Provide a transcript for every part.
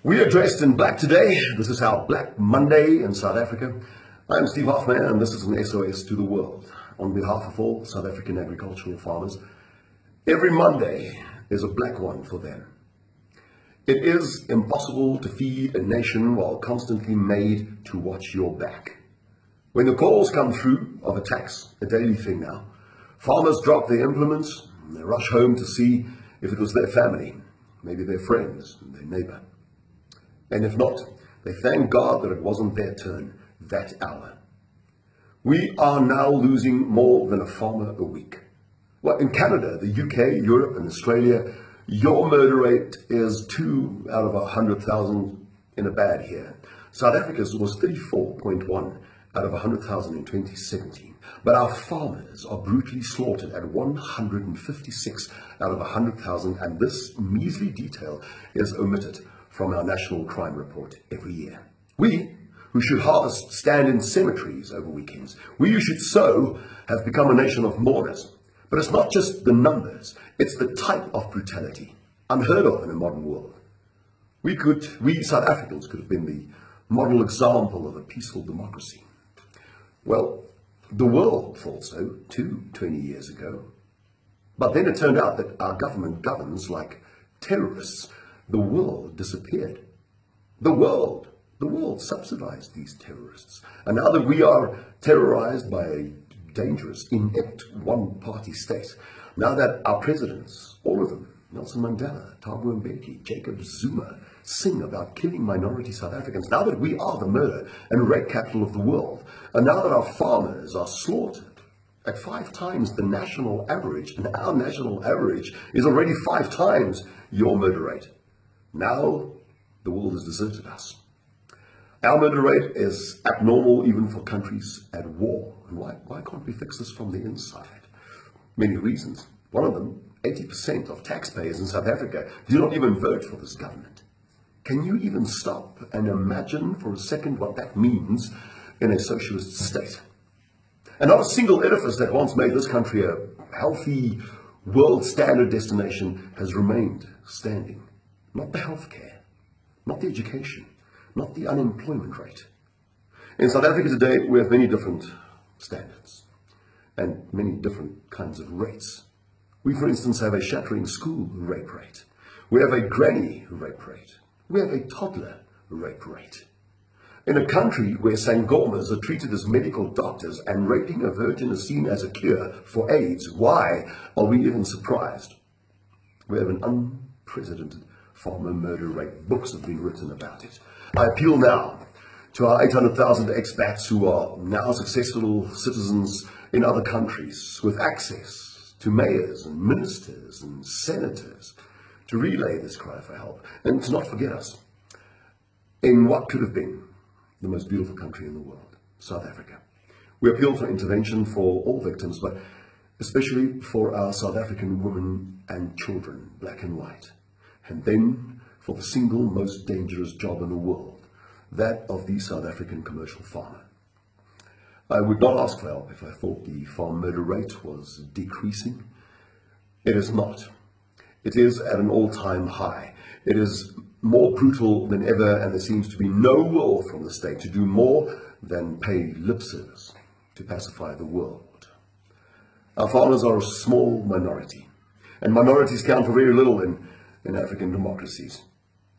We are dressed in black today. This is our Black Monday in South Africa. I'm Steve Hoffman, and this is an SOS to the world. On behalf of all South African agricultural farmers, every Monday is a black one for them. It is impossible to feed a nation while constantly made to watch your back. When the calls come through of attacks, a daily thing now, farmers drop their implements and they rush home to see if it was their family, maybe their friends, and their neighbor. And if not, they thank God that it wasn't their turn that hour. We are now losing more than a farmer a week. Well, in Canada, the UK, Europe, and Australia, your murder rate is 2 out of 100,000 in a bad year. South Africa's was 34.1 out of 100,000 in 2017. But our farmers are brutally slaughtered at 156 out of 100,000, and this measly detail is omitted from our National Crime Report every year. We, who should harvest, stand in cemeteries over weekends. We who should sow have become a nation of mourners. But it's not just the numbers, it's the type of brutality, unheard of in a modern world. We South Africans could have been the model example of a peaceful democracy. Well, the world thought so too 20 years ago. But then it turned out that our government governs like terrorists. The world disappeared. The world subsidized these terrorists. And now that we are terrorized by a dangerous, inept one-party state, now that our presidents, all of them, Nelson Mandela, Thabo Mbeki, Jacob Zuma, sing about killing minority South Africans, now that we are the murder and rape capital of the world, and now that our farmers are slaughtered at 5 times the national average, and our national average is already 5 times your murder rate. Now the world has deserted us. Our murder rate is abnormal even for countries at war. And why can't we fix this from the inside? Many reasons. One of them, 80% of taxpayers in South Africa do not even vote for this government. Can you even stop and imagine for a second what that means in a socialist state? And not a single edifice that once made this country a healthy, world standard destination has remained standing. Not the healthcare, not the education, not the unemployment rate. In South Africa today, we have many different standards and many different kinds of rates. We, for instance, have a shattering school rape rate. We have a granny rape rate. We have a toddler rape rate. In a country where sangomas are treated as medical doctors and raping a virgin is seen as a cure for AIDS, why are we even surprised? We have an unprecedented farmer murder rate. Books have been written about it. I appeal now to our 800,000 expats who are now successful citizens in other countries with access to mayors and ministers and senators to relay this cry for help and to not forget us in what could have been the most beautiful country in the world, South Africa. We appeal for intervention for all victims, but especially for our South African women and children, black and white. And then for the single most dangerous job in the world, that of the South African commercial farmer. I would not ask for help if I thought the farm murder rate was decreasing. It is not. It is at an all-time high. It is more brutal than ever, and there seems to be no will from the state to do more than pay lip service to pacify the world. Our farmers are a small minority, and minorities count for very little in African democracies.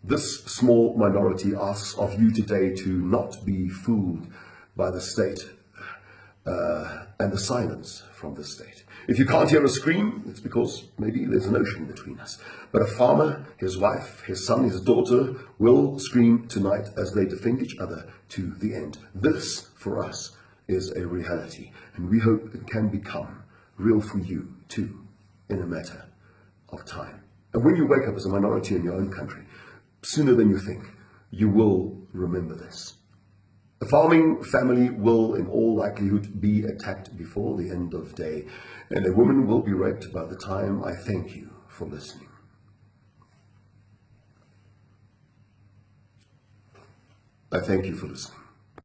This small minority asks of you today to not be fooled by the state and the silence from the state. If you can't hear a scream, it's because maybe there's an ocean between us. But a farmer, his wife, his son, his daughter will scream tonight as they defend each other to the end. This, for us, is a reality, and we hope it can become real for you too in a matter of time. And when you wake up as a minority in your own country, sooner than you think, you will remember this. A farming family will, in all likelihood, be attacked before the end of day, and a woman will be raped by the time I thank you for listening. I thank you for listening.